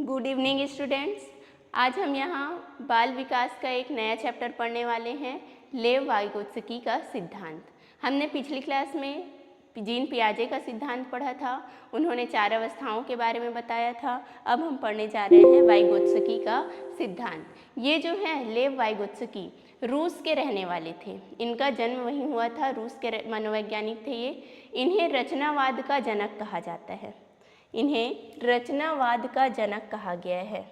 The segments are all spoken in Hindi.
Good evening students. आज हम यहाँ बाल विकास का एक नया चैप्टर पढ़ने वाले हैं, लेव वाइगोत्स्की का सिद्धांत। हमने पिछली क्लास में जीन पियाजे का सिद्धांत पढ़ा था, उन्होंने 4 अवस्थाओं के बारे में बताया था। अब हम पढ़ने जा रहे हैं वाइगोत्स्की का सिद्धांत। ये जो है लेव वाइगोत्स्की रूस के रहने वाले थे, इनका जन्म वहीं हुआ था, रूस के मनोवैज्ञानिक थे ये। इन्हें रचनावाद का जनक कहा जाता है, इन्हें रचनावाद का जनक कहा गया है।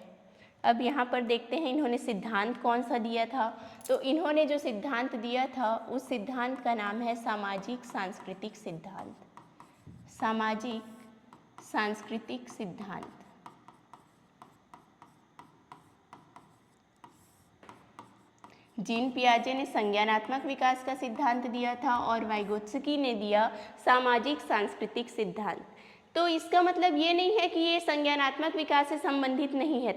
अब यहाँ पर देखते हैं इन्होंने सिद्धांत कौन सा दिया था। तो इन्होंने जो सिद्धांत दिया था उस सिद्धांत का नाम है सामाजिक सांस्कृतिक सिद्धांत। सामाजिक सांस्कृतिक सिद्धांत। जीन पियाजे ने संज्ञानात्मक विकास का सिद्धांत दिया था और वाइगोत्स्की ने दिया सामाजिक सांस्कृतिक सिद्धांत। तो इसका मतलब ये नहीं है कि ये संज्ञानात्मक विकास से संबंधित नहीं है।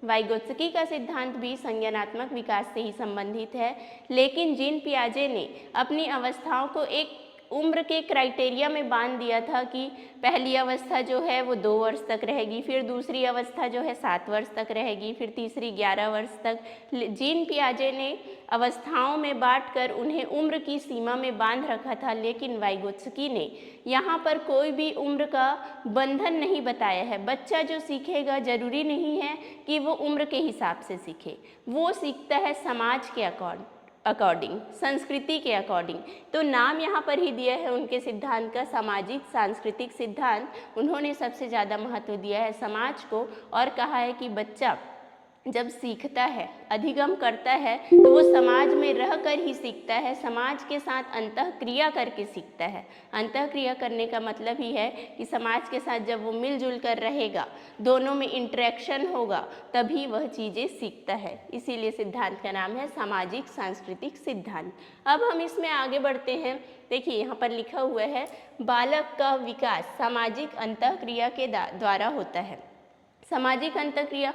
वाइगोत्स्की का सिद्धांत भी संज्ञानात्मक विकास से ही संबंधित है, लेकिन जीन पियाजे ने अपनी अवस्थाओं को एक उम्र के क्राइटेरिया में बांध दिया था कि पहली अवस्था जो है वो 2 वर्ष तक रहेगी, फिर दूसरी अवस्था जो है 7 वर्ष तक रहेगी, फिर तीसरी 11 वर्ष तक। जीन पियाजे ने अवस्थाओं में बांटकर उन्हें उम्र की सीमा में बांध रखा था, लेकिन वाइगोत्स्की ने यहाँ पर कोई भी उम्र का बंधन नहीं बताया है। बच्चा जो सीखेगा जरूरी नहीं है कि वो उम्र के हिसाब से सीखे, वो सीखता है समाज के अकॉर्डिंग, संस्कृति के अकॉर्डिंग। तो नाम यहाँ पर ही दिया है उनके सिद्धांत का सामाजिक सांस्कृतिक सिद्धांत। उन्होंने सबसे ज़्यादा महत्व दिया है समाज को और कहा है कि बच्चा जब सीखता है, अधिगम करता है, तो वो समाज में रहकर ही सीखता है, समाज के साथ अंतःक्रिया करके सीखता है। अंतःक्रिया करने का मतलब ही है कि समाज के साथ जब वो मिलजुल कर रहेगा, दोनों में इंटरेक्शन होगा, तभी वह चीज़ें सीखता है। इसीलिए सिद्धांत का नाम है सामाजिक सांस्कृतिक सिद्धांत। अब हम इसमें आगे बढ़ते हैं। देखिए यहाँ पर लिखा हुआ है बालक का विकास सामाजिक अंतःक्रिया के द्वारा होता है। सामाजिक अंतःक्रिया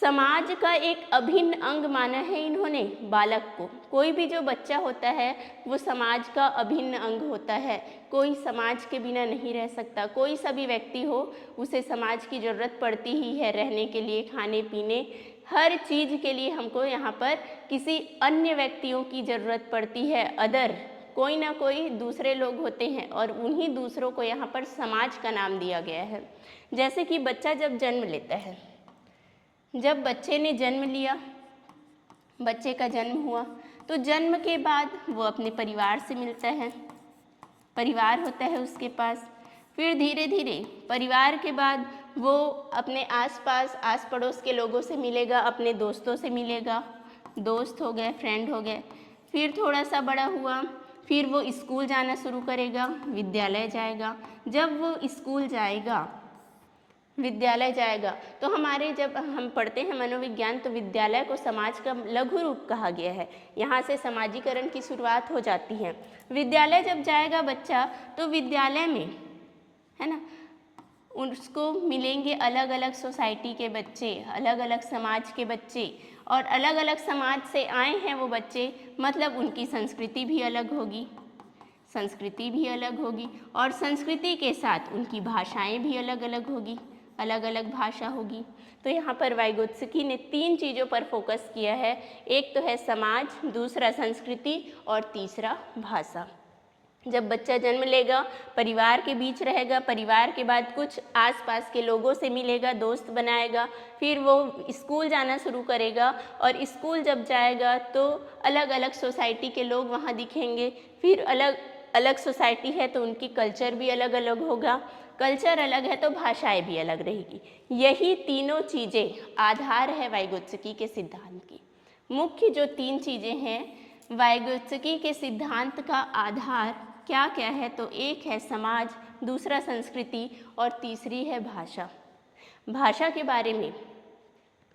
समाज का एक अभिन्न अंग माना है इन्होंने बालक को। कोई भी जो बच्चा होता है वो समाज का अभिन्न अंग होता है, कोई समाज के बिना नहीं रह सकता। कोई सा भी व्यक्ति हो, उसे समाज की ज़रूरत पड़ती ही है रहने के लिए, खाने पीने, हर चीज़ के लिए हमको यहाँ पर किसी अन्य व्यक्तियों की ज़रूरत पड़ती है। अदर कोई ना कोई दूसरे लोग होते हैं और उन्हीं दूसरों को यहाँ पर समाज का नाम दिया गया है। जैसे कि बच्चा जब जन्म लेता है, जब बच्चे ने जन्म लिया, बच्चे का जन्म हुआ, तो जन्म के बाद वो अपने परिवार से मिलता है, परिवार होता है उसके पास। फिर धीरे धीरे परिवार के बाद वो अपने आसपास आस पड़ोस के लोगों से मिलेगा, अपने दोस्तों से मिलेगा, दोस्त हो गए, फ्रेंड हो गए। फिर थोड़ा सा बड़ा हुआ, फिर वो स्कूल जाना शुरू करेगा, विद्यालय जाएगा। जब वो स्कूल जाएगा, विद्यालय जाएगा, तो हमारे जब हम पढ़ते हैं मनोविज्ञान, तो विद्यालय को समाज का लघु रूप कहा गया है। यहाँ से समाजीकरण की शुरुआत हो जाती है। विद्यालय जब जाएगा बच्चा, तो विद्यालय में, है ना, उसको मिलेंगे अलग अलग सोसाइटी के बच्चे, अलग अलग समाज के बच्चे, और अलग अलग समाज से आए हैं वो बच्चे, मतलब उनकी संस्कृति भी अलग होगी, संस्कृति भी अलग होगी, और संस्कृति के साथ उनकी भाषाएं भी अलग अलग होगी, अलग अलग भाषा होगी। तो यहाँ पर वाइगोत्स्की ने 3 चीज़ों पर फोकस किया है। एक तो है समाज, दूसरा संस्कृति और तीसरा भाषा। जब बच्चा जन्म लेगा, परिवार के बीच रहेगा, परिवार के बाद कुछ आसपास के लोगों से मिलेगा, दोस्त बनाएगा, फिर वो स्कूल जाना शुरू करेगा, और स्कूल जब जाएगा तो अलग अलग सोसाइटी के लोग वहाँ दिखेंगे। फिर अलग अलग सोसाइटी है तो उनकी कल्चर भी अलग अलग होगा, कल्चर अलग है तो भाषाएं भी अलग रहेगी। यही तीनों चीज़ें आधार है वाइगोत्स्की के सिद्धांत की। मुख्य जो 3 चीज़ें हैं वाइगोत्स्की के सिद्धांत का आधार क्या क्या है, तो एक है समाज, दूसरा संस्कृति और तीसरी है भाषा। भाषा के बारे में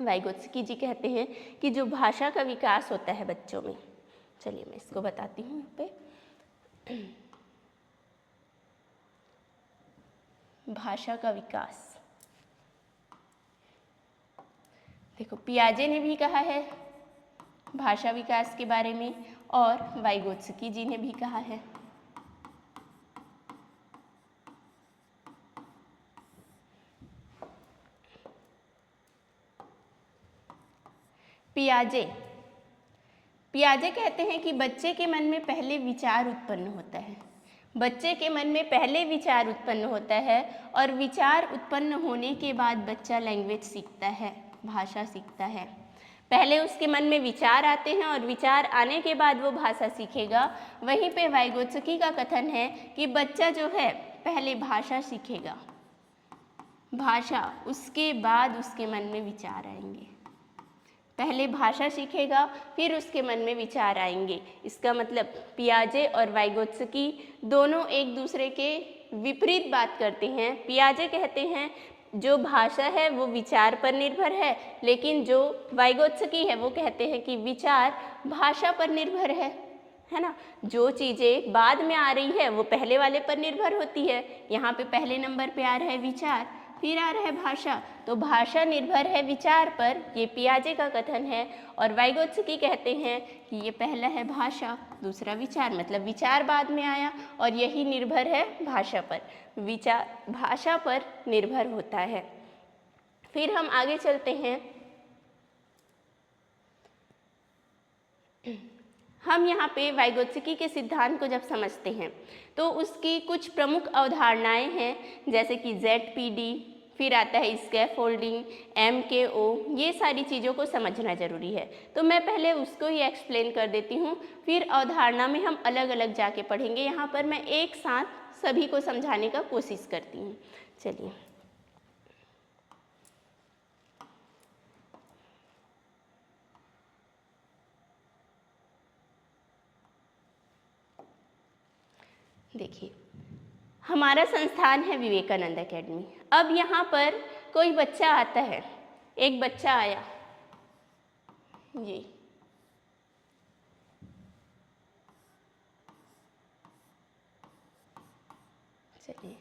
वाइगोत्स्की जी कहते हैं कि जो भाषा का विकास होता है बच्चों में, चलिए मैं इसको बताती हूँ यहाँ पे। भाषा का विकास, देखो पियाजे ने भी कहा है भाषा विकास के बारे में, और वाइगोत्स्की जी ने भी कहा है। पियाजे पियाजे कहते हैं कि बच्चे के मन में पहले विचार उत्पन्न होता है। बच्चे के मन में पहले विचार उत्पन्न होता है और विचार उत्पन्न होने के बाद बच्चा लैंग्वेज सीखता है, भाषा सीखता है। पहले उसके मन में विचार आते हैं और विचार आने के बाद वो भाषा सीखेगा। वहीं पे वाइगोत्स्की का कथन है कि बच्चा जो है पहले भाषा सीखेगा, भाषा, उसके बाद उसके मन में विचार आएंगे। पहले भाषा सीखेगा फिर उसके मन में विचार आएंगे। इसका मतलब पियाजे और वाइगोत्स्की दोनों एक दूसरे के विपरीत बात करते हैं। पियाजे कहते हैं जो भाषा है वो विचार पर निर्भर है, लेकिन जो वाइगोत्स्की है वो कहते हैं कि विचार भाषा पर निर्भर है ना। जो चीज़ें बाद में आ रही है वो पहले वाले पर निर्भर होती है। यहाँ पे पहले नंबर पे आ रहा है विचार, फिर आ रहा है भाषा, तो भाषा निर्भर है विचार पर, ये पियाजे का कथन है। और वाइगोत्स्की कहते हैं कि ये पहला है भाषा, दूसरा विचार, मतलब विचार बाद में आया और यही निर्भर है भाषा पर, विचार भाषा पर निर्भर होता है। फिर हम आगे चलते हैं। हम यहाँ पे वाइगोत्स्की के सिद्धांत को जब समझते हैं तो उसकी कुछ प्रमुख अवधारणाएं हैं, जैसे कि ZPD, फिर आता है स्कैफोल्डिंग, MKO, ये सारी चीज़ों को समझना ज़रूरी है। तो मैं पहले उसको ही एक्सप्लेन कर देती हूँ, फिर अवधारणा में हम अलग अलग जाके पढ़ेंगे। यहाँ पर मैं एक साथ सभी को समझाने का कोशिश करती हूँ। चलिए, देखिए, हमारा संस्थान है विवेकानंद एकेडमी। अब यहाँ पर कोई बच्चा आता है, एक बच्चा आया, ये चलिए,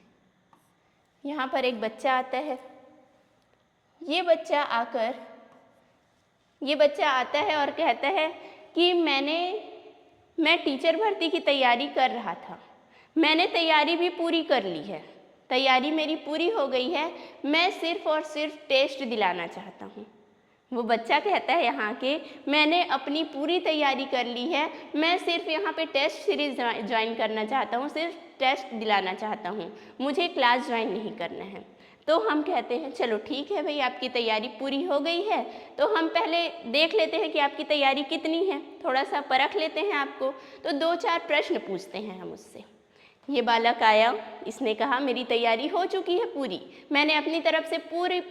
यहाँ पर एक बच्चा आता है। ये बच्चा आता है और कहता है कि मैं टीचर भर्ती की तैयारी कर रहा था, मैंने तैयारी भी पूरी कर ली है, तैयारी मेरी पूरी हो गई है, मैं सिर्फ और सिर्फ टेस्ट दिलाना चाहता हूँ। वो बच्चा कहता है यहाँ के, मैंने अपनी पूरी तैयारी कर ली है, मैं सिर्फ यहाँ पे टेस्ट सीरीज ज्वाइन करना चाहता हूँ, सिर्फ टेस्ट दिलाना चाहता हूँ, मुझे क्लास ज्वाइन नहीं करना है। तो हम कहते हैं चलो ठीक है भाई, आपकी तैयारी पूरी हो गई है, तो हम पहले देख लेते हैं कि आपकी तैयारी कितनी है, थोड़ा सा परख लेते हैं आपको। तो 2-4 प्रश्न पूछते हैं हम उससे। ये बालक आया, इसने कहा मेरी तैयारी हो चुकी है पूरी, मैंने अपनी तरफ से पूरी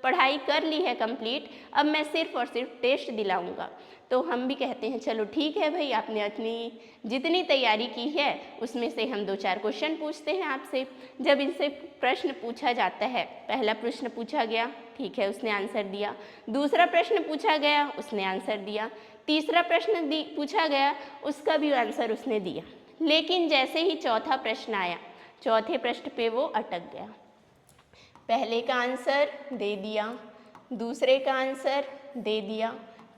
पढ़ाई कर ली है कंप्लीट, अब मैं सिर्फ और सिर्फ टेस्ट दिलाऊंगा। तो हम भी कहते हैं चलो ठीक है भाई, आपने अपनी जितनी तैयारी की है उसमें से हम 2-4 क्वेश्चन पूछते हैं आपसे। जब इनसे प्रश्न पूछा जाता है, पहला प्रश्न पूछा गया, ठीक है, उसने आंसर दिया। दूसरा प्रश्न पूछा गया, उसने आंसर दिया। तीसरा प्रश्न पूछा गया, उसका भी आंसर उसने दिया। लेकिन जैसे ही चौथा प्रश्न आया, चौथे प्रश्न पे वो अटक गया। पहले का आंसर दे दिया, दूसरे का आंसर दे दिया,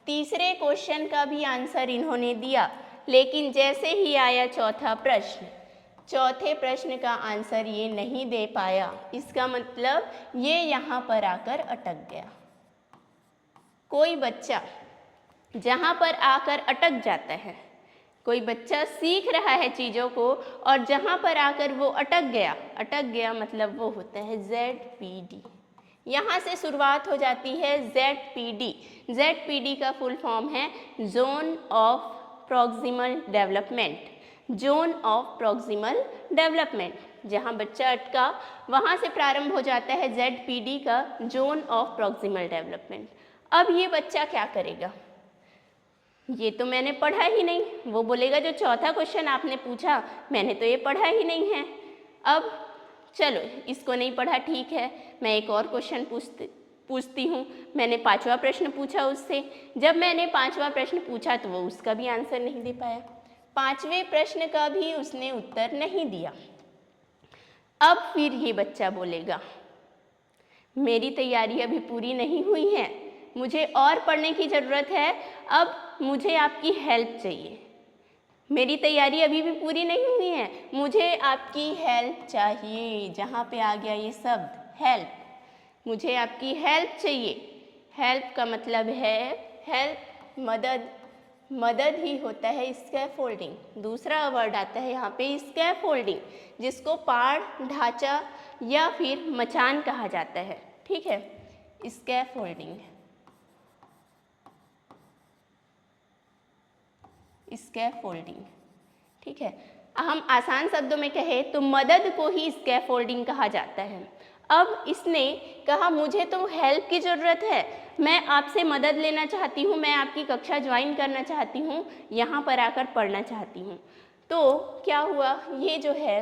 तीसरे क्वेश्चन का भी आंसर इन्होंने दिया, लेकिन जैसे ही आया चौथा प्रश्न, चौथे प्रश्न का आंसर ये नहीं दे पाया। इसका मतलब ये यहाँ पर आकर अटक गया। कोई बच्चा जहाँ पर आकर अटक जाता है, कोई बच्चा सीख रहा है चीज़ों को और जहाँ पर आकर वो अटक गया मतलब वो होता है ZPD। यहाँ से शुरुआत हो जाती है ZPD। ZPD का फुल फॉर्म है zone of proximal development. Zone of proximal development, जहाँ बच्चा अटका वहाँ से प्रारंभ हो जाता है ZPD का जोन ऑफ प्रॉक्सिमल डेवलपमेंट। अब ये बच्चा क्या करेगा, ये तो मैंने पढ़ा ही नहीं, वो बोलेगा जो चौथा क्वेश्चन आपने पूछा मैंने तो ये पढ़ा ही नहीं है। अब चलो इसको नहीं पढ़ा, ठीक है, मैं एक और क्वेश्चन पूछती हूँ। मैंने 5वां प्रश्न पूछा उससे, जब मैंने 5वां प्रश्न पूछा तो वो उसका भी आंसर नहीं दे पाया, 5वें प्रश्न का भी उसने उत्तर नहीं दिया। अब फिर ये बच्चा बोलेगा मेरी तैयारी अभी पूरी नहीं हुई है, मुझे और पढ़ने की ज़रूरत है, अब मुझे आपकी हेल्प चाहिए, मेरी तैयारी अभी भी पूरी नहीं हुई है, मुझे आपकी हेल्प चाहिए। जहाँ पे आ गया ये शब्द हेल्प, मुझे आपकी हेल्प चाहिए। हेल्प का मतलब है हेल्प मदद, मदद ही होता है स्कैफोल्डिंग। दूसरा वर्ड आता है यहाँ पे स्कैफोल्डिंग, जिसको पाड़, ढांचा या फिर मचान कहा जाता है। ठीक है, स्कैफोल्डिंग, स्कैफोल्डिंग। ठीक है, हम आसान शब्दों में कहें तो मदद को ही स्कैफोल्डिंग कहा जाता है। अब इसने कहा मुझे तो हेल्प की ज़रूरत है, मैं आपसे मदद लेना चाहती हूँ, मैं आपकी कक्षा ज्वाइन करना चाहती हूँ, यहाँ पर आकर पढ़ना चाहती हूँ। तो क्या हुआ, ये जो है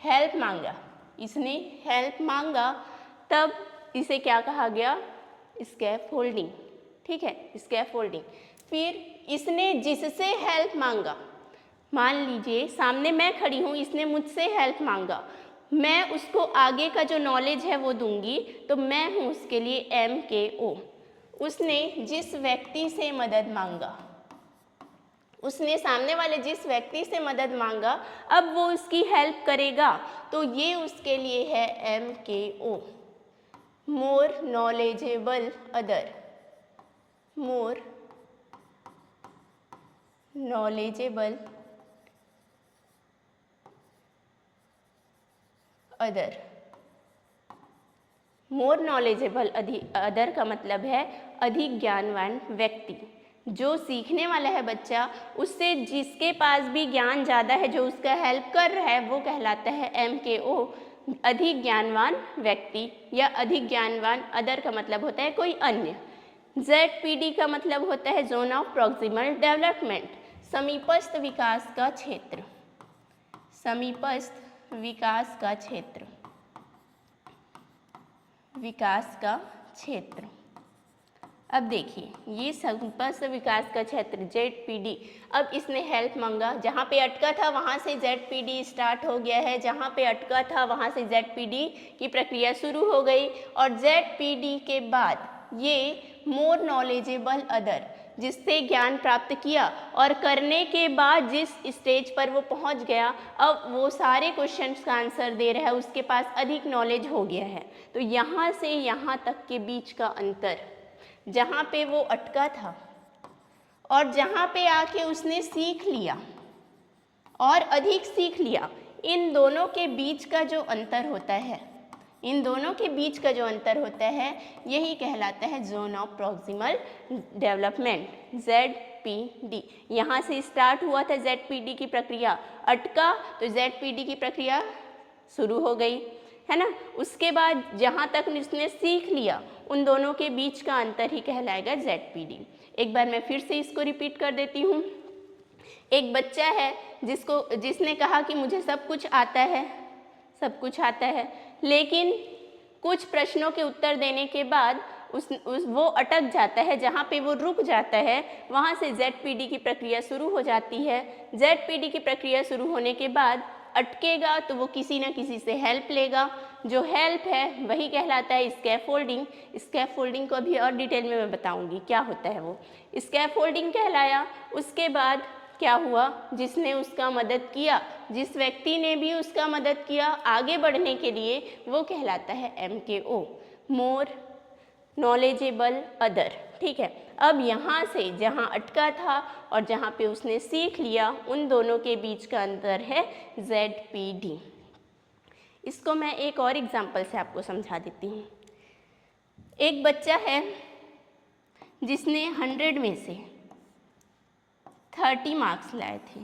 हेल्प मांगा, इसने हेल्प मांगा, तब इसे क्या कहा गया, स्कैफोल्डिंग। ठीक है, स्कैफोल्डिंग। फिर इसने जिससे हेल्प मांगा, मान लीजिए सामने मैं खड़ी हूँ, इसने मुझसे हेल्प मांगा, मैं उसको आगे का जो नॉलेज है वो दूंगी, तो मैं हूँ उसके लिए MKO। उसने जिस व्यक्ति से मदद मांगा, उसने सामने वाले जिस व्यक्ति से मदद मांगा, अब वो उसकी हेल्प करेगा, तो ये उसके लिए है MKO, more knowledgeable other, more knowledgeable other. More knowledgeable other का मतलब है अधिक ज्ञानवान व्यक्ति। जो सीखने वाला है बच्चा, उससे जिसके पास भी ज्ञान ज़्यादा है, जो उसका हेल्प कर रहा है, वो कहलाता है MKO, अधिक ज्ञानवान व्यक्ति, या अधिक ज्ञानवान अदर का मतलब होता है कोई अन्य। ZPD का मतलब होता है जोन ऑफ प्रॉक्सिमल डेवलपमेंट, समीपस्थ विकास का क्षेत्र, समीपस्थ विकास का क्षेत्र, विकास का क्षेत्र। अब देखिए ये समीपस्थ विकास का क्षेत्र ZPD, अब इसने हेल्प मांगा, जहाँ पे अटका था वहाँ से ZPD स्टार्ट हो गया है, जहाँ पे अटका था वहाँ से ZPD की प्रक्रिया शुरू हो गई, और ZPD के बाद ये मोर नॉलेजेबल अदर, जिससे ज्ञान प्राप्त किया और करने के बाद जिस स्टेज पर वो पहुंच गया, अब वो सारे क्वेश्चंस का आंसर दे रहा है, उसके पास अधिक नॉलेज हो गया है। तो यहाँ से यहाँ तक के बीच का अंतर, जहाँ पे वो अटका था और जहाँ पे आके उसने सीख लिया और अधिक सीख लिया, इन दोनों के बीच का जो अंतर होता है, इन दोनों के बीच का जो अंतर होता है, यही कहलाता है zone of proximal development, ZPD। यहाँ से स्टार्ट हुआ था ZPD की प्रक्रिया, अटका तो ZPD की प्रक्रिया शुरू हो गई, है ना। उसके बाद जहाँ तक उसने सीख लिया, उन दोनों के बीच का अंतर ही कहलाएगा ZPD। एक बार मैं फिर से इसको रिपीट कर देती हूँ। एक बच्चा है जिसने कहा कि मुझे सब कुछ आता है, सब कुछ आता है, लेकिन कुछ प्रश्नों के उत्तर देने के बाद वो अटक जाता है, जहाँ पे वो रुक जाता है, वहाँ से ZPD की प्रक्रिया शुरू हो जाती है। ZPD की प्रक्रिया शुरू होने के बाद अटकेगा तो वो किसी न किसी से हेल्प लेगा, जो हेल्प है वही कहलाता है स्कैफोल्डिंग। स्कैफोल्डिंग को अभी और डिटेल में मैं बताऊँगी क्या होता है वो। स्कैफोल्डिंग कहलाया। उसके बाद क्या हुआ, जिसने उसका मदद किया, जिस व्यक्ति ने भी उसका मदद किया आगे बढ़ने के लिए, वो कहलाता है MKO, मोर नॉलेजेबल अदर। ठीक है, अब यहाँ से जहाँ अटका था और जहाँ पे उसने सीख लिया, उन दोनों के बीच का अंतर है ZPD। इसको मैं एक और एग्जाम्पल से आपको समझा देती हूँ। एक बच्चा है जिसने 100 में से 30 मार्क्स लाए थे।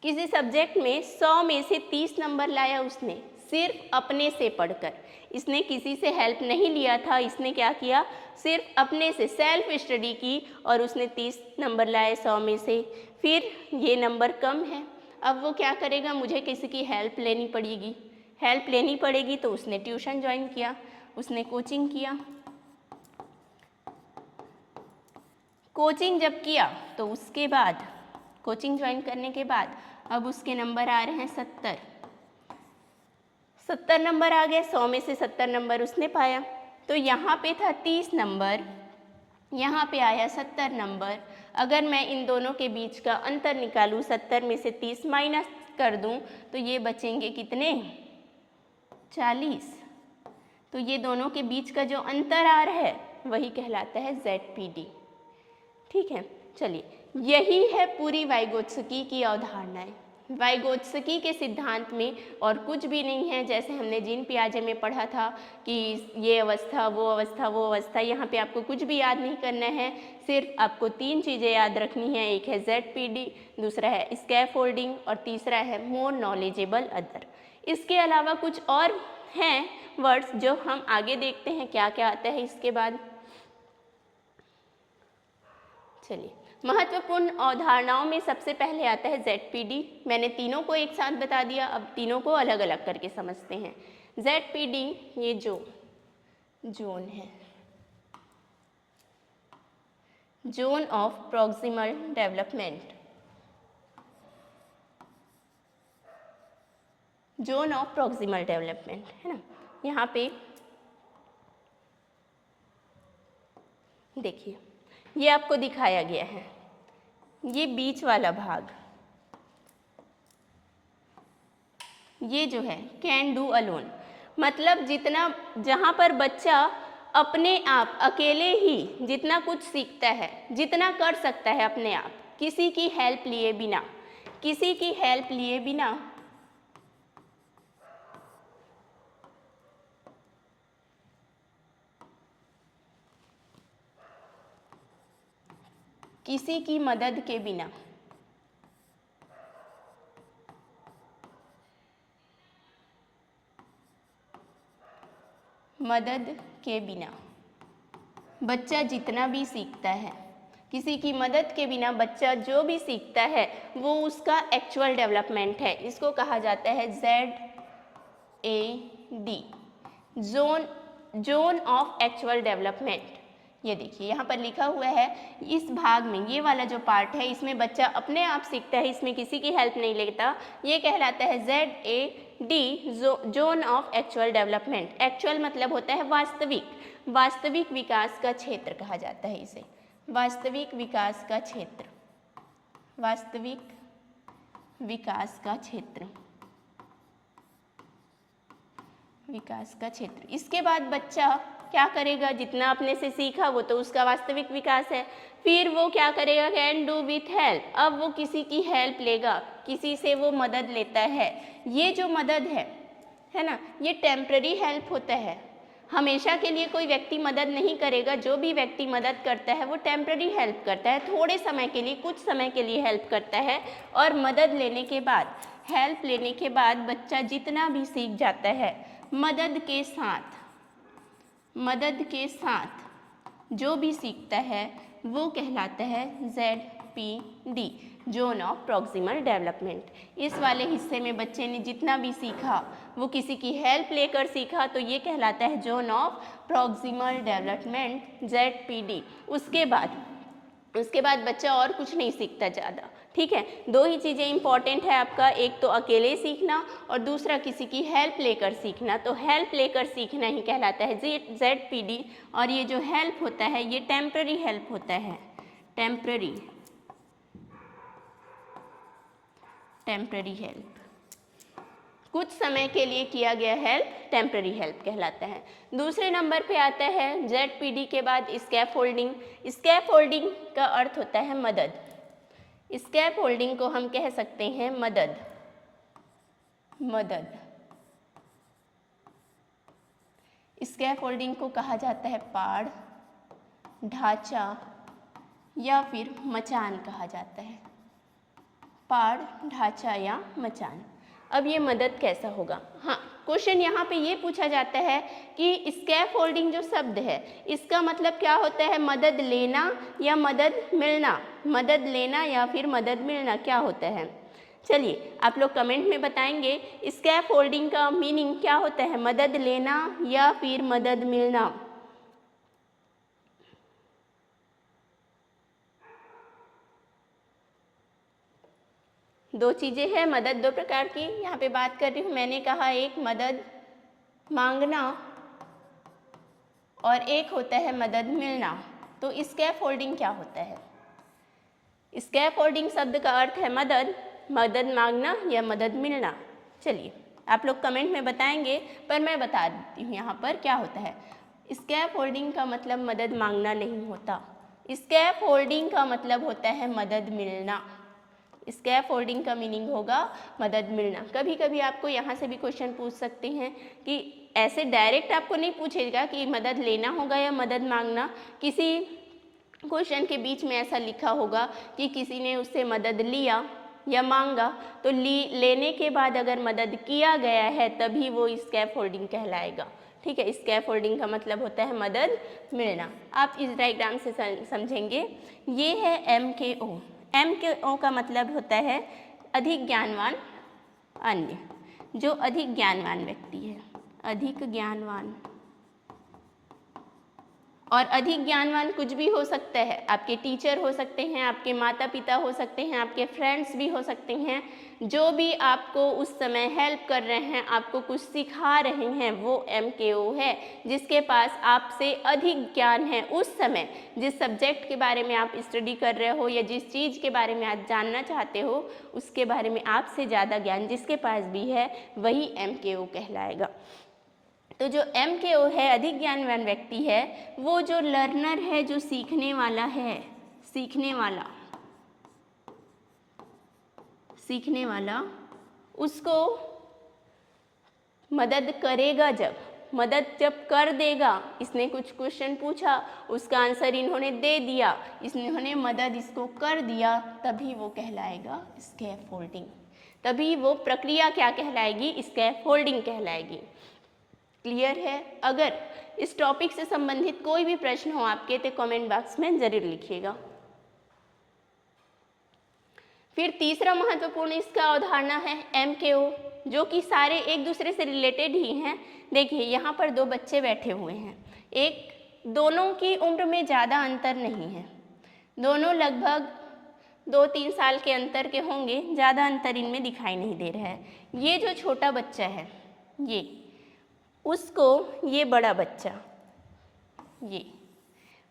किसी सब्जेक्ट में 100 में से 30 नंबर लाया उसने, सिर्फ अपने से पढ़कर। इसने किसी से हेल्प नहीं लिया था। इसने क्या किया, सिर्फ अपने से सेल्फ स्टडी की और उसने 30 नंबर लाए 100 में से। फिर ये नंबर कम है, अब वो क्या करेगा, मुझे किसी की हेल्प लेनी पड़ेगी। हेल्प लेनी पड़ेगी तो उसने ट्यूशन ज्वाइन किया, उसने कोचिंग किया। कोचिंग जब किया तो उसके बाद, कोचिंग ज्वाइन करने के बाद अब उसके नंबर आ रहे हैं 70 नंबर आ गए। 100 में से 70 नंबर उसने पाया। तो यहाँ पे था 30 नंबर, यहाँ पे आया 70 नंबर। अगर मैं इन दोनों के बीच का अंतर निकालूँ, 70 में से 30 माइनस कर दूँ तो ये बचेंगे कितने, 40। तो ये दोनों के बीच का जो अंतर आ रहा है वही कहलाता है ZPD। ठीक है, चलिए यही है पूरी वाइगोत्स्की की अवधारणाएं। वाइगोत्स्की के सिद्धांत में और कुछ भी नहीं है, जैसे हमने जीन पियाजे में पढ़ा था कि ये अवस्था वो अवस्था वो अवस्था, यहाँ पे आपको कुछ भी याद नहीं करना है, सिर्फ आपको 3 चीज़ें याद रखनी है। एक है ZPD, दूसरा है स्कैफोल्डिंग और तीसरा है मोर नॉलेजेबल अदर। इसके अलावा कुछ और हैं वर्ड्स जो हम आगे देखते हैं क्या क्या आता है इसके बाद। चलिए, महत्वपूर्ण अवधारणाओं में सबसे पहले आता है ZPD। मैंने तीनों को एक साथ बता दिया, अब तीनों को अलग अलग करके समझते हैं। ZPD ये जो जोन है, zone of proximal development, zone of proximal development है ना। यहाँ पे देखिए, ये आपको दिखाया गया है, ये बीच वाला भाग, ये जो है कैन डू अलोन, मतलब जितना जहाँ पर बच्चा अपने आप अकेले ही जितना कुछ सीखता है, जितना कर सकता है अपने आप, किसी की हेल्प लिए बिना, किसी की हेल्प लिए बिना किसी की मदद के बिना, मदद के बिना बच्चा जितना भी सीखता है, किसी की मदद के बिना बच्चा जो भी सीखता है वो उसका एक्चुअल डेवलपमेंट है। इसको कहा जाता है ZAD, zone of actual development. ये देखिए यहाँ पर लिखा हुआ है, इस भाग में ये वाला जो पार्ट है इसमें बच्चा अपने आप सीखता है, इसमें किसी की हेल्प नहीं लेता, ये कहलाता है ZAD, zone of actual development. Actual मतलब होता है वास्तविक, वास्तविक विकास का क्षेत्र कहा जाता है इसे, वास्तविक विकास का क्षेत्र, वास्तविक विकास का क्षेत्र, विकास का क्षेत्र। इसके बाद बच्चा क्या करेगा, जितना अपने से सीखा वो तो उसका वास्तविक विकास है, फिर वो क्या करेगा, कैन डू विथ हेल्प, अब वो किसी की हेल्प लेगा, किसी से वो मदद लेता है। ये जो मदद है ना, ये टेम्पररी हेल्प होता है, हमेशा के लिए कोई व्यक्ति मदद नहीं करेगा। जो भी व्यक्ति मदद करता है वो टेम्पररी हेल्प करता है, थोड़े समय के लिए, कुछ समय के लिए हेल्प करता है, और मदद लेने के बाद, हेल्प लेने के बाद बच्चा जितना भी सीख जाता है, मदद के साथ, मदद के साथ जो भी सीखता है वो कहलाता है ZPD, zone of proximal development. इस वाले हिस्से में बच्चे ने जितना भी सीखा वो किसी की हेल्प लेकर सीखा, तो ये कहलाता है zone of proximal development ZPD। उसके बाद बच्चा और कुछ नहीं सीखता ज़्यादा, ठीक है। 2 ही चीज़ें इंपॉर्टेंट है आपका, एक तो अकेले सीखना और दूसरा किसी की हेल्प लेकर सीखना। तो हेल्प लेकर सीखना ही कहलाता है ZPD, और ये जो हेल्प होता है ये टेम्पररी हेल्प होता है, टेम्पररी हेल्प, कुछ समय के लिए किया गया हेल्प टेम्पररी हेल्प कहलाता है। दूसरे नंबर पे आता है ZPD के बाद स्कैफोल्डिंग। स्कैफोल्डिंग का अर्थ होता है मदद, स्कैफोल्डिंग को हम कह सकते हैं मदद, मदद। स्कैफोल्डिंग को कहा जाता है पाड़, ढांचा या फिर मचान कहा जाता है, पाड़, ढांचा या मचान। अब ये मदद कैसा होगा, हाँ क्वेश्चन यहाँ पे ये पूछा जाता है कि स्कैफोल्डिंग जो शब्द है इसका मतलब क्या होता है, मदद लेना या मदद मिलना, मदद लेना या फिर मदद मिलना क्या होता है। चलिए आप लोग कमेंट में बताएंगे स्कैफोल्डिंग का मीनिंग क्या होता है, मदद लेना या फिर मदद मिलना। दो चीज़ें हैं, मदद 2 प्रकार की यहाँ पे बात कर रही हूँ। मैंने कहा एक मदद मांगना और एक होता है मदद मिलना। तो स्कैफोल्डिंग क्या होता है, स्कैफोल्डिंग शब्द का अर्थ है मदद, मदद मांगना या मदद मिलना। चलिए आप लोग कमेंट में बताएंगे, पर मैं बता देती हूँ यहाँ पर क्या होता है। स्कैफोल्डिंग का मतलब मदद मांगना नहीं होता, स्कैफ होल्डिंग का मतलब होता है मदद मिलना। स्कैफ होल्डिंग का मीनिंग होगा मदद मिलना। कभी कभी आपको यहाँ से भी क्वेश्चन पूछ सकते हैं कि ऐसे डायरेक्ट आपको नहीं पूछेगा कि मदद लेना होगा या मदद मांगना, किसी क्वेश्चन के बीच में ऐसा लिखा होगा कि किसी ने उससे मदद लिया या मांगा, तो लेने के बाद अगर मदद किया गया है तभी वो स्कैफ होल्डिंग कहलाएगा। ठीक है, स्कैफ होल्डिंग का मतलब होता है मदद मिलना। आप इस डायग्राम से समझेंगे। ये है MKO। MKO का मतलब होता है अधिक ज्ञानवान अन्य, जो अधिक ज्ञानवान व्यक्ति है, अधिक ज्ञानवान। और अधिक ज्ञानवान कुछ भी हो सकता है, आपके टीचर हो सकते हैं, आपके माता पिता हो सकते हैं, आपके फ्रेंड्स भी हो सकते हैं। जो भी आपको उस समय हेल्प कर रहे हैं, आपको कुछ सिखा रहे हैं, वो MKO है, जिसके पास आपसे अधिक ज्ञान है। उस समय जिस सब्जेक्ट के बारे में आप स्टडी कर रहे हो या जिस चीज़ के बारे में आप जानना चाहते हो, उसके बारे में आपसे ज़्यादा ज्ञान जिसके पास भी है, वही MKO कहलाएगा। तो जो MKO है, अधिक ज्ञानवान व्यक्ति है, वो जो लर्नर है, जो सीखने वाला है, सीखने वाला उसको मदद करेगा। मदद जब कर देगा, इसने कुछ क्वेश्चन पूछा, उसका आंसर इन्होंने दे दिया, इन्होंने मदद इसको कर दिया, तभी वो कहलाएगा स्कैफ होल्डिंग। तभी वो प्रक्रिया क्या कहलाएगी? स्कैफ होल्डिंग कहलाएगी। क्लियर है? अगर इस टॉपिक से संबंधित कोई भी प्रश्न हो आपके तो कमेंट बॉक्स में जरूर लिखिएगा। फिर तीसरा महत्वपूर्ण इसका अवधारणा है MKO, जो कि सारे एक दूसरे से रिलेटेड ही हैं। देखिए यहाँ पर दो बच्चे बैठे हुए हैं, दोनों की उम्र में ज़्यादा अंतर नहीं है, दोनों लगभग 2-3 साल के अंतर के होंगे, ज़्यादा अंतर इनमें दिखाई नहीं दे रहा है। ये जो छोटा बच्चा है, उसको ये बड़ा बच्चा ये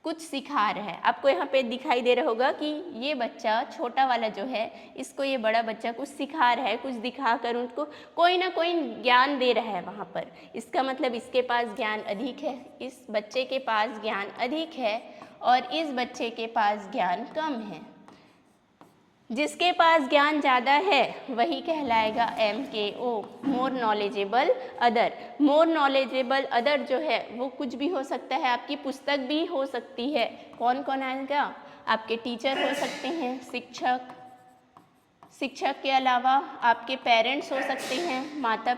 कुछ सिखा रहा है। आपको यहाँ पे दिखाई दे रहा होगा कि ये बच्चा छोटा वाला जो है, इसको ये बड़ा बच्चा कुछ सिखा रहा है, कुछ दिखाकर उनको कोई ना कोई ज्ञान दे रहा है वहाँ पर। इसका मतलब इसके पास ज्ञान अधिक है, इस बच्चे के पास ज्ञान अधिक है और इस बच्चे के पास ज्ञान कम है। जिसके पास ज्ञान ज़्यादा है वही कहलाएगा MKO, more knowledgeable other. More knowledgeable other जो है वो कुछ भी हो सकता है, आपकी पुस्तक भी हो सकती है। कौन कौन आएगा? आपके टीचर हो सकते हैं, शिक्षक के अलावा आपके पेरेंट्स हो सकते हैं, माता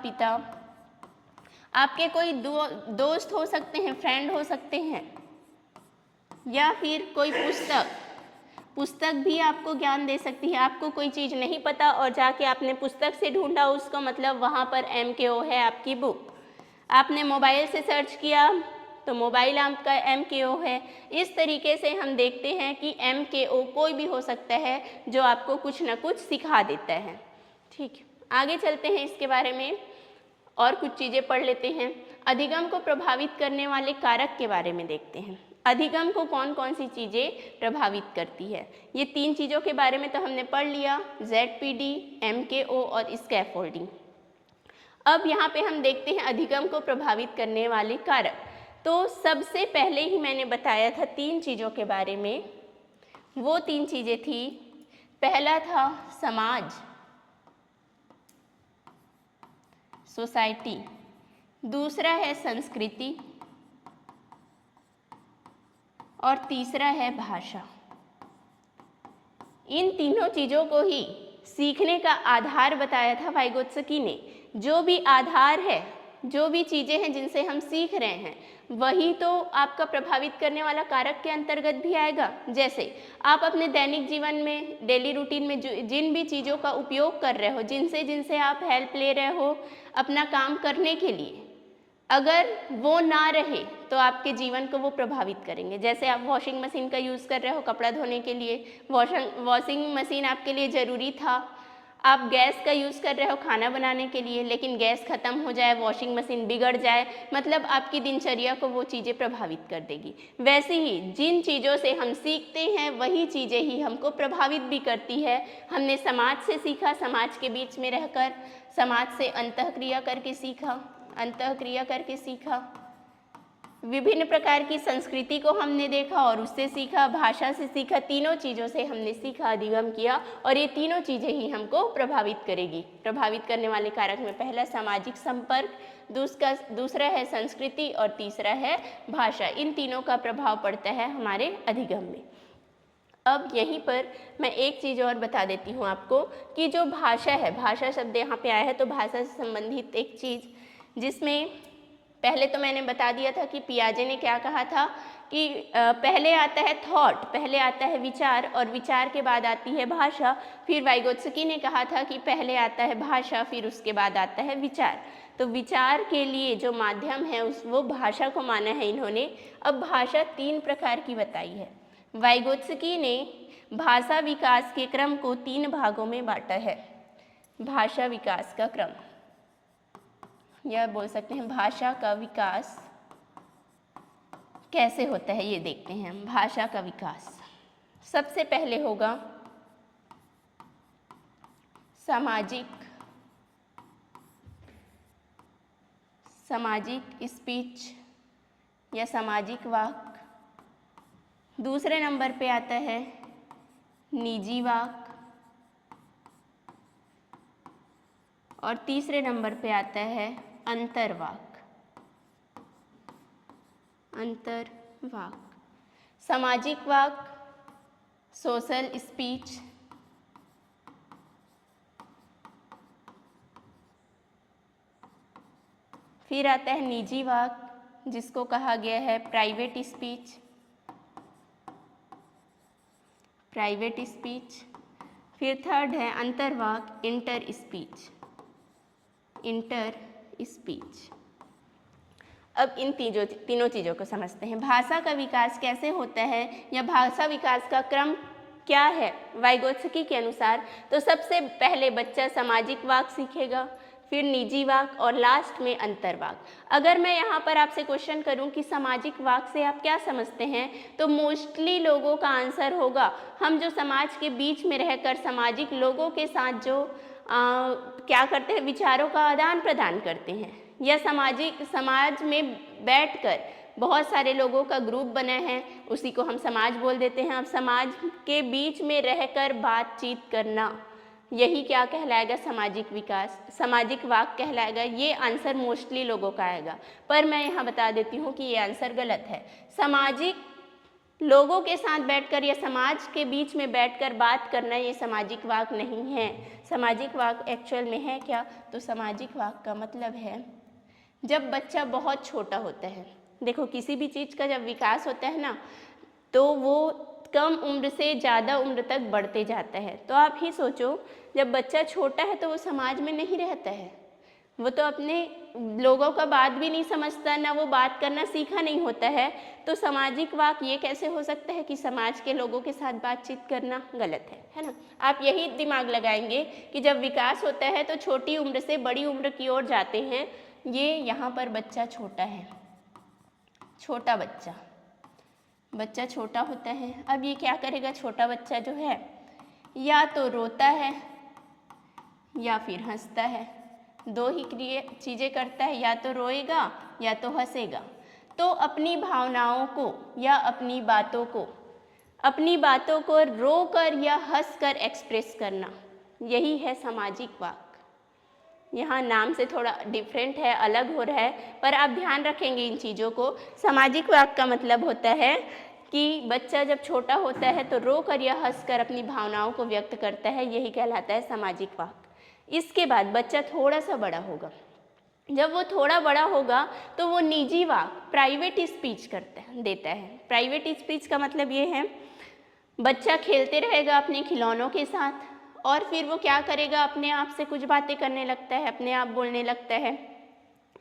पिता, आपके कोई दोस्त हो सकते हैं, फ्रेंड हो सकते हैं, या फिर कोई पुस्तक भी आपको ज्ञान दे सकती है। आपको कोई चीज़ नहीं पता और जाके आपने पुस्तक से ढूंढा उसको, मतलब वहाँ पर MKO है आपकी बुक। आपने मोबाइल से सर्च किया तो मोबाइल आपका MKO है। इस तरीके से हम देखते हैं कि MKO कोई भी हो सकता है जो आपको कुछ ना कुछ सिखा देता है। ठीक, आगे चलते हैं, इसके बारे में और कुछ चीज़ें पढ़ लेते हैं। अधिगम को प्रभावित करने वाले कारक के बारे में देखते हैं। अधिगम को कौन कौन सी चीज़ें प्रभावित करती है? ये 3 चीज़ों के बारे में तो हमने पढ़ लिया, ZPD, MKO और स्कैफ होल्डिंग। अब यहाँ पे हम देखते हैं अधिगम को प्रभावित करने वाले कारक। तो सबसे पहले ही मैंने बताया था 3 चीज़ों के बारे में। वो 3 चीज़ें थी, पहला था समाज, सोसाइटी, दूसरा है संस्कृति और तीसरा है भाषा। इन तीनों चीज़ों को ही सीखने का आधार बताया था वाइगोत्स्की ने। जो भी आधार है, जो भी चीज़ें हैं जिनसे हम सीख रहे हैं, वही तो आपका प्रभावित करने वाला कारक के अंतर्गत भी आएगा। जैसे आप अपने दैनिक जीवन में, डेली रूटीन में जिन भी चीज़ों का उपयोग कर रहे हो, जिनसे आप हेल्प ले रहे हो अपना काम करने के लिए, अगर वो ना रहे तो आपके जीवन को वो प्रभावित करेंगे। जैसे आप वॉशिंग मशीन का यूज़ कर रहे हो कपड़ा धोने के लिए, वॉशिंग मशीन आपके लिए ज़रूरी था। आप गैस का यूज़ कर रहे हो खाना बनाने के लिए, लेकिन गैस ख़त्म हो जाए, वॉशिंग मशीन बिगड़ जाए, मतलब आपकी दिनचर्या को वो चीज़ें प्रभावित कर देगी। वैसे ही जिन चीज़ों से हम सीखते हैं वही चीज़ें ही हमको प्रभावित भी करती है। हमने समाज से सीखा, समाज के बीच में रहकर, समाज से अंतःक्रिया करके सीखा, विभिन्न प्रकार की संस्कृति को हमने देखा और उससे सीखा, भाषा से सीखा, तीनों चीज़ों से हमने सीखा, अधिगम किया और ये तीनों चीज़ें ही हमको प्रभावित करेगी। प्रभावित करने वाले कारक में पहला सामाजिक संपर्क, दूसरा है संस्कृति और तीसरा है भाषा। इन तीनों का प्रभाव पड़ता है हमारे अधिगम में। अब यहीं पर मैं एक चीज़ और बता देती हूँ आपको कि जो भाषा है, भाषा शब्द यहाँ पे आया है तो भाषा से संबंधित एक चीज़, जिसमें पहले तो मैंने बता दिया था कि पियाजे ने क्या कहा था कि पहले आता है थॉट, पहले आता है विचार और विचार के बाद आती है भाषा। फिर वाइगोत्स्की ने कहा था कि पहले आता है भाषा फिर उसके बाद आता है विचार। तो विचार के लिए जो माध्यम है वो भाषा को माना है इन्होंने। अब भाषा 3 प्रकार की बताई है। वाइगोत्स्की ने भाषा विकास के क्रम को 3 भागों में बांटा है। भाषा विकास का क्रम, या बोल सकते हैं भाषा का विकास कैसे होता है ये देखते हैं हम। भाषा का विकास सबसे पहले होगा सामाजिक स्पीच या सामाजिक वाक। दूसरे नंबर पे आता है निजी वाक और तीसरे नंबर पे आता है अंतर्वाक। सामाजिक वाक, सोशल स्पीच, फिर आता है निजी वाक जिसको कहा गया है प्राइवेट स्पीच। फिर थर्ड है अंतर्वाक, इंटर स्पीच। अब इन तीनों चीज़ों को समझते हैं। भाषा का विकास कैसे होता है या भाषा विकास का क्रम क्या है वाइगोत्स्की के अनुसार, तो सबसे पहले बच्चा सामाजिक वाक सीखेगा, फिर निजी वाक और लास्ट में अंतर्वाक। अगर मैं यहाँ पर आपसे क्वेश्चन करूँ कि सामाजिक वाक से आप क्या समझते हैं, तो मोस्टली लोगों का आंसर होगा हम जो समाज के बीच में रहकर सामाजिक लोगों के साथ जो क्या करते हैं, विचारों का आदान प्रदान करते हैं, या समाज में बैठकर बहुत सारे लोगों का ग्रुप बना है, उसी को हम समाज बोल देते हैं। अब समाज के बीच में रहकर बातचीत करना, यही क्या कहलाएगा, सामाजिक वाक कहलाएगा। ये आंसर मोस्टली लोगों का आएगा, पर मैं यहाँ बता देती हूँ कि ये आंसर गलत है। सामाजिक लोगों के साथ बैठकर या समाज के बीच में बैठकर बात करना ये सामाजिक वाक नहीं है। सामाजिक वाक एक्चुअल में है क्या, तो सामाजिक वाक का मतलब है जब बच्चा बहुत छोटा होता है। देखो किसी भी चीज़ का जब विकास होता है ना, तो वो कम उम्र से ज़्यादा उम्र तक बढ़ते जाता है। तो आप ही सोचो, जब बच्चा छोटा है तो वो समाज में नहीं रहता है, वो तो अपने लोगों का बात भी नहीं समझता, ना वो बात करना सीखा नहीं होता है। तो सामाजिक वाक ये कैसे हो सकता है कि समाज के लोगों के साथ बातचीत करना, गलत है ना। आप यही दिमाग लगाएंगे कि जब विकास होता है तो छोटी उम्र से बड़ी उम्र की ओर जाते हैं। ये यहाँ पर बच्चा छोटा है, छोटा बच्चा छोटा होता है। अब ये क्या करेगा, छोटा बच्चा जो है या तो रोता है या फिर हंसता है, 2 ही चीज़ें करता है, या तो रोएगा या तो हंसेगा। तो अपनी भावनाओं को या अपनी बातों को रोकर या हंसकर एक्सप्रेस करना, यही है सामाजिक वाक। यहाँ नाम से थोड़ा डिफरेंट है, अलग हो रहा है, पर आप ध्यान रखेंगे इन चीज़ों को। सामाजिक वाक का मतलब होता है कि बच्चा जब छोटा होता है तो रो कर या हंस कर अपनी भावनाओं को व्यक्त करता है, यही कहलाता है सामाजिक वाक। इसके बाद बच्चा थोड़ा सा बड़ा होगा, जब वो थोड़ा बड़ा होगा तो वो निजी वाक, प्राइवेट स्पीच देता है। प्राइवेट स्पीच का मतलब ये है, बच्चा खेलते रहेगा अपने खिलौनों के साथ और फिर वो क्या करेगा, अपने आप से कुछ बातें करने लगता है, अपने आप बोलने लगता है,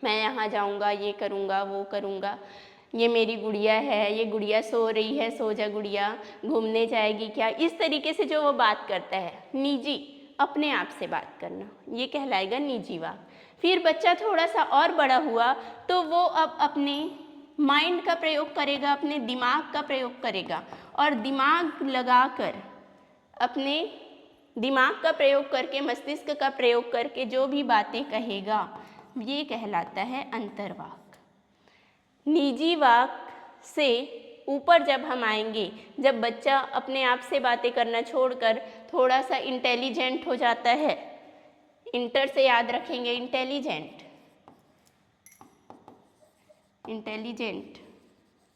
मैं यहाँ जाऊँगा, ये करूँगा, वो करूँगा, ये मेरी गुड़िया है, ये गुड़िया सो रही है, सो जा गुड़िया, घूमने जाएगी क्या। इस तरीके से जो वो बात करता है, निजी, अपने आप से बात करना, ये कहलाएगा निजी वाक। फिर बच्चा थोड़ा सा और बड़ा हुआ तो वो अब अपने माइंड का प्रयोग करेगा, अपने दिमाग का प्रयोग करेगा, और दिमाग लगाकर, अपने दिमाग का प्रयोग करके, मस्तिष्क का प्रयोग करके जो भी बातें कहेगा, ये कहलाता है अंतर्वाक। निजी वाक से ऊपर जब हम आएंगे, जब बच्चा अपने आप से बातें करना छोड़कर थोड़ा सा इंटेलिजेंट हो जाता है, इंटर से याद रखेंगे इंटेलिजेंट, इंटेलिजेंट,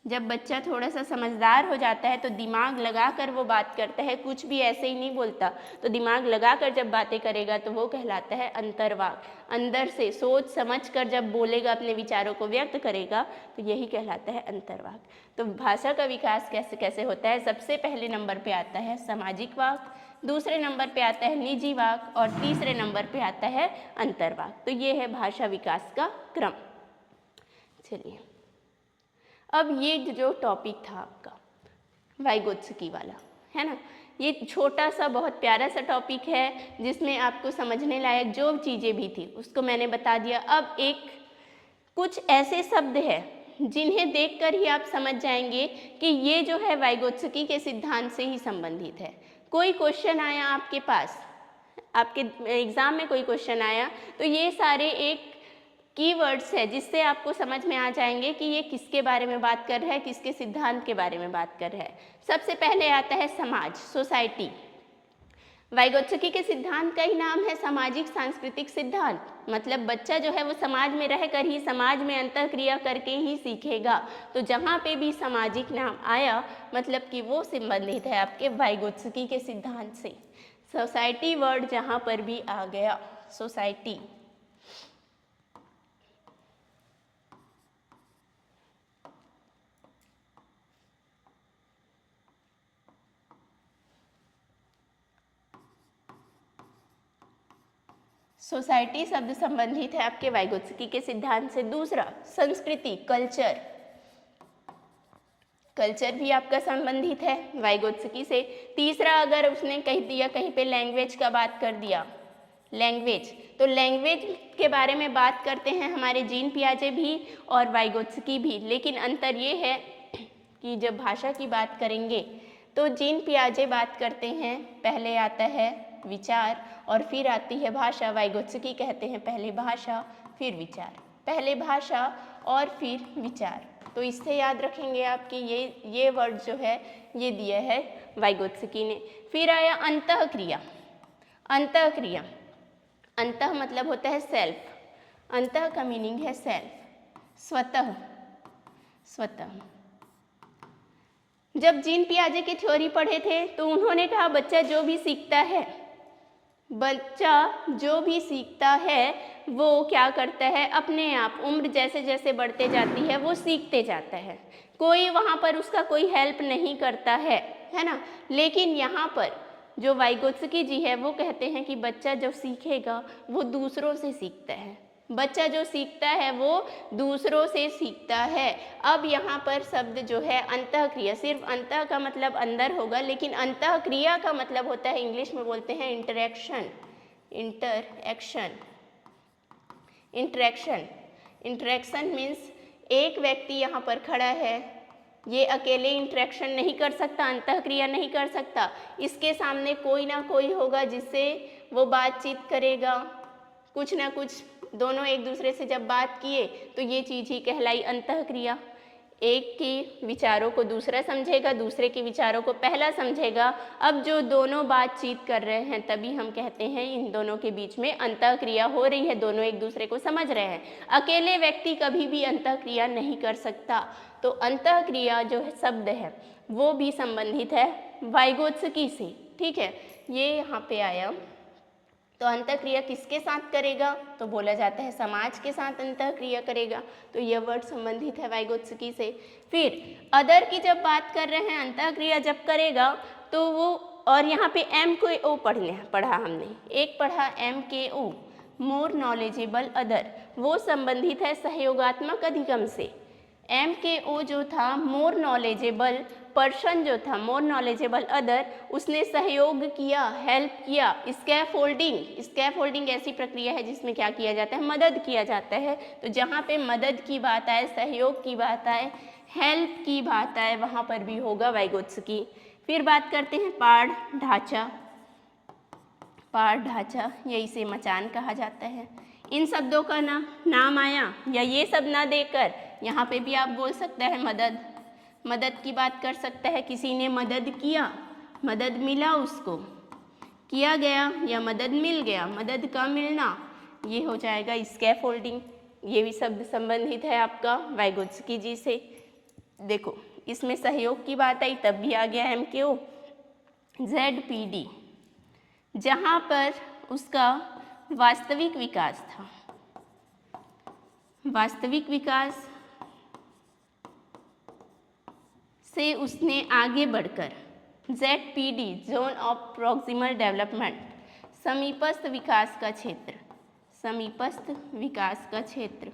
जब बच्चा थोड़ा सा समझदार हो जाता है तो दिमाग लगाकर वो बात करता है, कुछ भी ऐसे ही नहीं बोलता, तो दिमाग लगाकर जब बातें करेगा तो वो कहलाता है अंतर्वाक। अंदर से सोच समझ कर जब बोलेगा, अपने विचारों को व्यक्त करेगा, तो यही कहलाता है अंतर्वाक। तो भाषा का विकास कैसे कैसे होता है? सबसे पहले नंबर पे आता है सामाजिक वाक, दूसरे नंबर पे आता है निजी वाक और तीसरे नंबर पे आता है अंतर्वाक। तो ये है भाषा विकास का क्रम। चलिए, अब ये जो टॉपिक था आपका वाइगोत्स्की वाला, है ना, ये छोटा सा बहुत प्यारा सा टॉपिक है जिसमें आपको समझने लायक जो चीज़ें भी थी उसको मैंने बता दिया। अब एक कुछ ऐसे शब्द हैं जिन्हें देखकर ही आप समझ जाएंगे कि ये जो है वाइगोत्स्की के सिद्धांत से ही संबंधित है। कोई क्वेश्चन आया आपके पास, आपके एग्ज़ाम में कोई क्वेश्चन आया, तो ये सारे एक कीवर्ड्स है जिससे आपको समझ में आ जाएंगे कि ये किसके बारे में बात कर रहा है, किसके सिद्धांत के बारे में बात कर रहा है। सबसे पहले आता है समाज, सोसाइटी। वाइगोत्स्की के सिद्धांत का ही नाम है सामाजिक सांस्कृतिक सिद्धांत, मतलब बच्चा जो है वो समाज में रहकर ही, समाज में अंतःक्रिया करके ही सीखेगा। तो जहाँ पे भी सामाजिक नाम आया मतलब कि वो संबंधित है आपके वाइगोत्स्की के सिद्धांत से। सोसाइटी वर्ड जहाँ पर भी आ गया, सोसाइटी। सोसाइटी शब्द संबंधित है आपके वाइगोत्स्की के सिद्धांत से। दूसरा संस्कृति, कल्चर, कल्चर भी आपका संबंधित है वाइगोत्स्की से। तीसरा अगर उसने कह दिया कहीं पे लैंग्वेज का बात कर दिया, लैंग्वेज, तो लैंग्वेज के बारे में बात करते हैं हमारे जीन पियाजे भी और वाइगोत्स्की भी, लेकिन अंतर ये है कि जब भाषा की बात करेंगे तो जीन पियाजे बात करते हैं पहले आता है विचार और फिर आती है भाषा। वाइगोत्स्की कहते हैं पहले भाषा फिर विचार, पहले भाषा और फिर विचार। तो इससे याद रखेंगे आपकी ये वर्ड जो है ये दिया है वाइगोत्स्की ने। फिर आया अंतःक्रिया। अंतःक्रिया, अंतः मतलब होता है सेल्फ, अंतः का मीनिंग है सेल्फ, स्वतः, स्वतः। जब जीन पियाजे की थ्योरी पढ़े थे तो उन्होंने कहा बच्चा जो भी सीखता है, बच्चा जो भी सीखता है वो क्या करता है, अपने आप उम्र जैसे जैसे बढ़ते जाती है वो सीखते जाता है, कोई वहाँ पर उसका कोई हेल्प नहीं करता है ना। लेकिन यहाँ पर जो वाइगोत्स्की जी है वो कहते हैं कि बच्चा जो सीखेगा वो दूसरों से सीखता है, बच्चा जो सीखता है वो दूसरों से सीखता है। अब यहाँ पर शब्द जो है अंतःक्रिया, सिर्फ अंतः का मतलब अंदर होगा, लेकिन अंतःक्रिया का मतलब होता है, इंग्लिश में बोलते हैं interaction, interaction, interaction. Interaction means एक व्यक्ति यहाँ पर खड़ा है, ये अकेले इंटरेक्शन नहीं कर सकता, अंतःक्रिया नहीं कर सकता, इसके सामने कोई ना कोई होगा जिससे वो बातचीत करेगा, कुछ ना कुछ, दोनों एक दूसरे से जब बात किए तो ये चीज़ ही कहलाई अंतःक्रिया। एक के विचारों को दूसरा समझेगा, दूसरे के विचारों को पहला समझेगा। अब जो दोनों बातचीत कर रहे हैं तभी हम कहते हैं इन दोनों के बीच में अंतःक्रिया हो रही है, दोनों एक दूसरे को समझ रहे हैं। अकेले व्यक्ति कभी भी अंतःक्रिया नहीं कर सकता। तो अंतःक्रिया जो शब्द है वो भी संबंधित है वाइगोत्स्की से, ठीक है, ये यहाँ पे आया। तो अंतःक्रिया किसके साथ करेगा, तो बोला जाता है समाज के साथ अंतःक्रिया करेगा, तो यह वर्ड संबंधित है वाइगोत्स्की से। फिर अदर की जब बात कर रहे हैं, अंतःक्रिया जब करेगा तो वो, और यहाँ पे MKO पढ़ा हमने, एक पढ़ा MKO, मोर नॉलेजेबल अदर, वो संबंधित है सहयोगात्मक अधिगम से। MKO जो था मोर नॉलेजेबल पर्सन जो था, मोर नॉलेजेबल अदर, उसने सहयोग किया, हेल्प किया। स्कैफोल्डिंग, स्कैफोल्डिंग ऐसी प्रक्रिया है जिसमें क्या किया जाता है, मदद किया जाता है। तो जहाँ पे मदद की बात आए, सहयोग की बात आए, हेल्प की बात आए, वहाँ पर भी होगा वाइगोत्स्की। फिर बात करते हैं पाड़ ढांचा। पाड़ ढांचा, यही से मचान कहा जाता है। इन शब्दों का नाम आया या ये सब ना देकर यहाँ पे भी आप बोल सकते हैं मदद, मदद की बात कर सकता है, किसी ने मदद किया, मदद मिला उसको, किया गया या मदद मिल गया, मदद का मिलना, ये हो जाएगा स्कैफोल्डिंग। ये भी शब्द संबंधित है आपका वाइगोत्स्की जी से। देखो इसमें सहयोग की बात आई तब भी आ गया MKO ZPD, जहाँ पर उसका वास्तविक विकास था, वास्तविक विकास से उसने आगे बढ़कर ZPD zone of proximal development, समीपस्थ विकास का क्षेत्र, समीपस्थ विकास का क्षेत्र,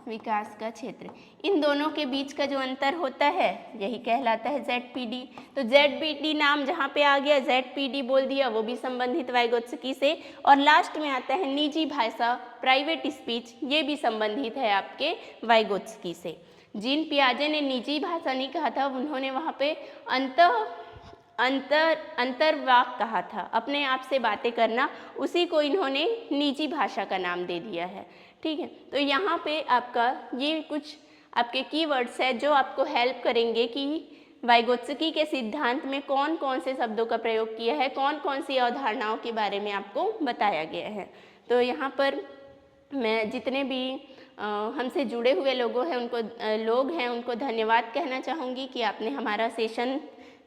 विकास का क्षेत्र, इन दोनों के बीच का जो अंतर होता है यही कहलाता है ZPD। तो ZPD नाम जहाँ पे आ गया, ZPD बोल दिया, वो भी संबंधित वाइगोत्स्की से। और लास्ट में आता है निजी भाषा, प्राइवेट स्पीच, ये भी संबंधित है आपके वाइगोत्स्की से। जीन पियाजे ने निजी भाषा नहीं कहा था, उन्होंने वहाँ पे अंतर्वाक कहा था, अपने आप से बातें करना, उसी को इन्होंने निजी भाषा का नाम दे दिया है। ठीक है, तो यहाँ पे आपका ये कुछ आपके कीवर्ड्स है जो आपको हेल्प करेंगे कि वाइगोत्स्की के सिद्धांत में कौन कौन से शब्दों का प्रयोग किया है, कौन कौन सी अवधारणाओं के बारे में आपको बताया गया है। तो यहाँ पर मैं जितने भी हमसे जुड़े हुए लोग हैं उनको धन्यवाद कहना चाहूँगी कि आपने हमारा सेशन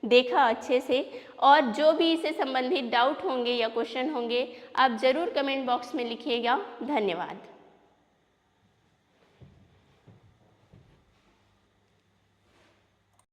देखा अच्छे से। और जो भी इससे संबंधित डाउट होंगे या क्वेश्चन होंगे आप ज़रूर कमेंट बॉक्स में लिखिएगा। धन्यवाद।